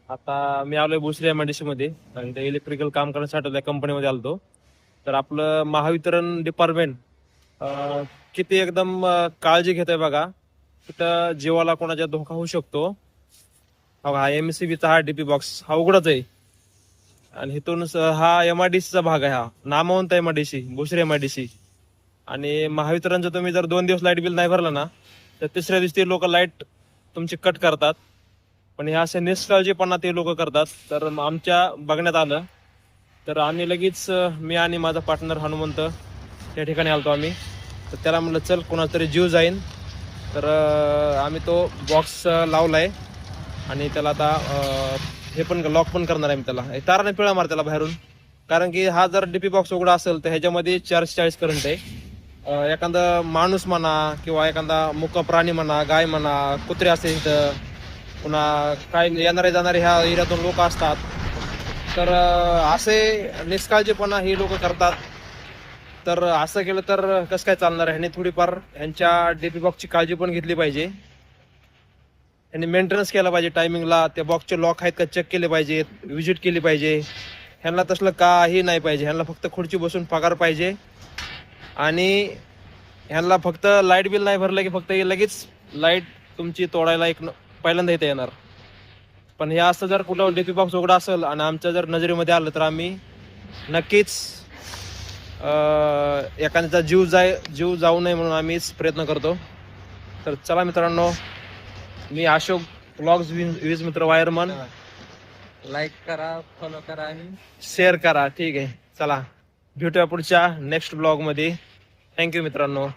आता मी आलोय भोसरी एमआयडीसी मध्ये आणि ते इलेक्ट्रिकल काम करण्यासाठी त्या कंपनीमध्ये आलतो. तर आपलं महावितरण डिपार्टमेंट किती एकदम काळजी घेत आहे बघा. तिथं जीवाला कोणाचा धोका होऊ शकतो. हा एमएससीबीचा हा डीपी बॉक्स हा उघडच आहे आणि इथून हा एमआयडीसीचा भाग आहे. हा नामवंत एमआयडीसी भोसरी एमआयडीसी. आणि महावितरणचं तुम्ही जर 2 दिवस लाईट बिल नाही भरलं ना तर तिसऱ्या दिवशी लोक लाईट तुमची कट करतात. पण हे असे निष्काळजीपणा ते लोक करतात. तर आमच्या बघण्यात आलं तर आम्ही लगेच मी आणि माझा पार्टनर हनुमंत त्या ठिकाणी आलतो आम्ही. तर त्याला म्हणलं चल कोणाचा तरी जीव जाईन. तर आम्ही तो बॉक्स लावलाय आणि त्याला आता हे पण लॉक पण करणार आहे मी त्याला. ताराने पिळा मार त्याला बाहेरून. कारण की हा जर डीपी बॉक्स उघडा असेल तर ह्याच्यामध्ये 440 करंट आहे. एखादा माणूस म्हणा किंवा एखादा मुका प्राणी म्हणा, गाय म्हणा, कुत्रे असेल इथं, पुन्हा काय येणारे जाणारे ह्या एरियातून लोक असतात. तर असे निष्काळजीपणा हे लोक करतात. तर असं केलं तर कसं काय चालणार आहे. ह्यांनी थोडीफार ह्यांच्या डीपी बॉक्सची काळजी पण घेतली पाहिजे. ह्यांनी मेंटेनन्स केला पाहिजे टायमिंगला. त्या बॉक्सचे लॉक आहेत का चेक केले पाहिजेत, व्हिजिट केली पाहिजे. ह्यांना तसलं काही नाही पाहिजे. ह्यांना फक्त खुर्ची बसून पगार पाहिजे आणि ह्यांना फक्त लाईट बिल नाही भरलं की फक्त लगेच लाईट तुमची तोडायला पहिल्यांदा इथे येणार. पण हे असं जर कुठं डीपी बॉक्स उघडा असेल आणि आमच्या जर नजरेमध्ये आलं तर आम्ही नक्कीच एखाद्याचा जीव जाऊ नये म्हणून आम्हीच प्रयत्न करतो. तर चला मित्रांनो, मी अशोक ब्लॉग्स वीज मित्र वायरमन. लाईक करा, फॉलो करा आणि शेअर करा. ठीक आहे, चला भेटूया पुढच्या नेक्स्ट ब्लॉग मध्ये. थँक्यू मित्रांनो.